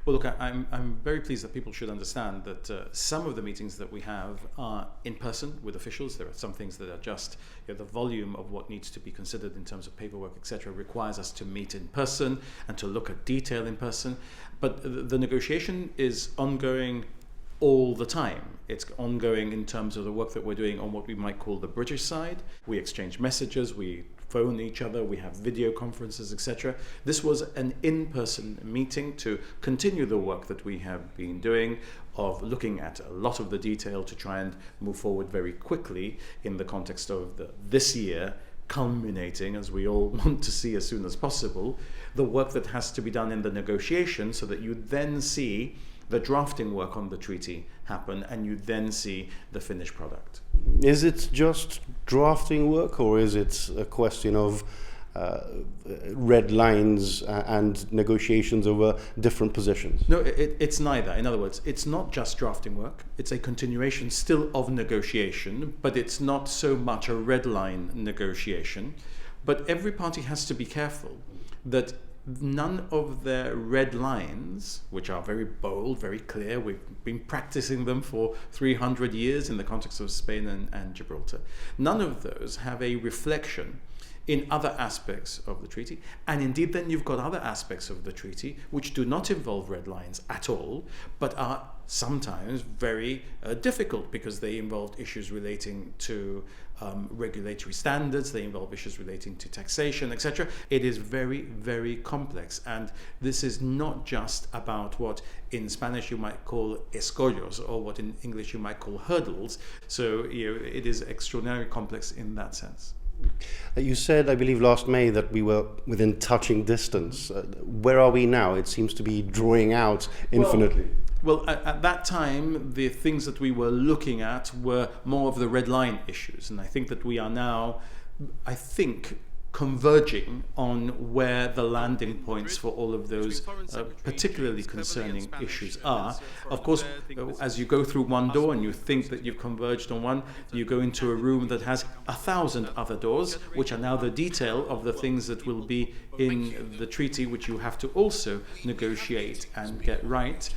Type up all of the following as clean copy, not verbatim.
Well, look, I'm very pleased that people should understand that some of the meetings that we have are in person with officials. There are some things that are just, the volume of what needs to be considered in terms of paperwork, etc., requires us to meet in person and to look at detail in person. But the negotiation is ongoing all the time. It's ongoing in terms of the work that we're doing on what we might call the British side. We exchange messages, we phone each other, we have video conferences, etc. This was an in-person meeting to continue the work that we have been doing of looking at a lot of the detail to try and move forward very quickly in the context of this year, culminating, as we all want to see as soon as possible, the work that has to be done in the negotiation so that you then see the drafting work on the treaty happen and you then see the finished product. Is it just drafting work, or is it a question of red lines and negotiations over different positions? No, it's neither. In other words, it's not just drafting work. It's a continuation still of negotiation, but it's not so much a red line negotiation. But every party has to be careful that none of their red lines, which are very bold, very clear, we've been practicing them for 300 years in the context of Spain and Gibraltar, none of those have a reflection in other aspects of the treaty. And indeed, then you've got other aspects of the treaty which do not involve red lines at all, but are sometimes very difficult because they involve issues relating to regulatory standards, they involve issues relating to taxation, etc. It is very, very complex. And this is not just about what in Spanish you might call escollos, or what in English you might call hurdles. So it is extraordinarily complex in that sense. You said, I believe last May, that we were within touching distance. Where are we now? It seems to be drawing out infinitely. Well, at that time, the things that we were looking at were more of the red line issues. And I think that we are now, converging on where the landing points for all of those particularly concerning issues are. Of course, as you go through one door and you think that you've converged on one, you go into a room that has 1,000 other doors, which are now the detail of the things that will be in the treaty, which you have to also negotiate and get right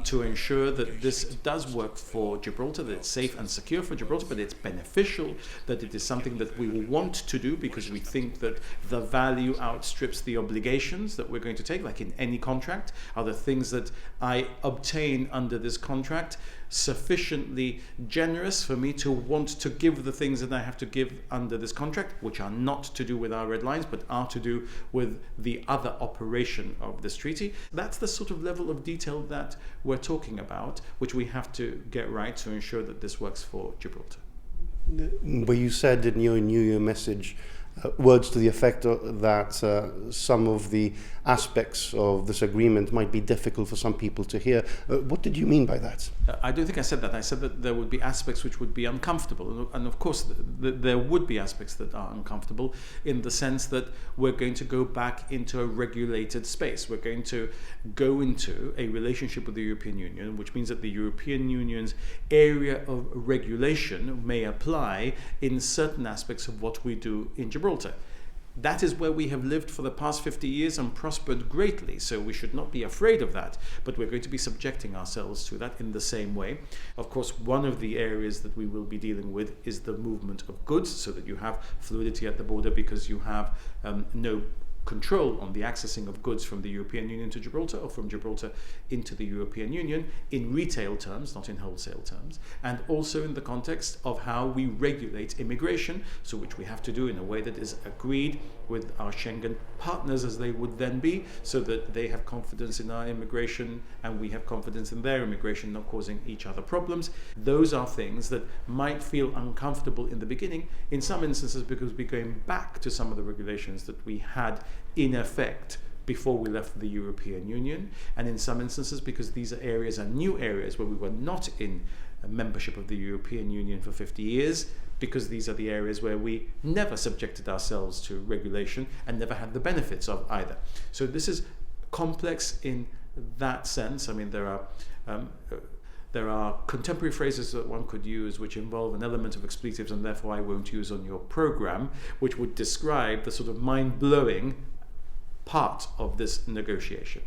to ensure that this does work for Gibraltar, that it's safe and secure for Gibraltar, but it's beneficial, that it is something that we want to do because we think that the value outstrips the obligations that we're going to take, like in any contract. Are the things that I obtain under this contract sufficiently generous for me to want to give the things that I have to give under this contract, which are not to do with our red lines, but are to do with the other operation of this treaty? That's the sort of level of detail that we're talking about, which we have to get right to ensure that this works for Gibraltar. Well, you said in your New Year message words to the effect that some of the aspects of this agreement might be difficult for some people to hear. What did you mean by that? I don't think I said that. I said that there would be aspects which would be uncomfortable. And of course, there would be aspects that are uncomfortable in the sense that we're going to go back into a regulated space. We're going to go into a relationship with the European Union, which means that the European Union's area of regulation may apply in certain aspects of what we do in Gibraltar. That is where we have lived for the past 50 years and prospered greatly, so we should not be afraid of that, but we're going to be subjecting ourselves to that in the same way. Of course, one of the areas that we will be dealing with is the movement of goods, so that you have fluidity at the border because you have no control on the accessing of goods from the European Union to Gibraltar or from Gibraltar into the European Union in retail terms, not in wholesale terms, and also in the context of how we regulate immigration, so which we have to do in a way that is agreed with our Schengen partners as they would then be, so that they have confidence in our immigration and we have confidence in their immigration, not causing each other problems. Those are things that might feel uncomfortable in the beginning, in some instances because we're going back to some of the regulations that we had in effect before we left the European Union, and in some instances because these are new areas where we were not in a membership of the European Union for 50 years, because these are the areas where we never subjected ourselves to regulation and never had the benefits of either. So this is complex in that sense. I mean, there are contemporary phrases that one could use which involve an element of expletives, and therefore I won't use on your program, which would describe the sort of mind-blowing part of this negotiation.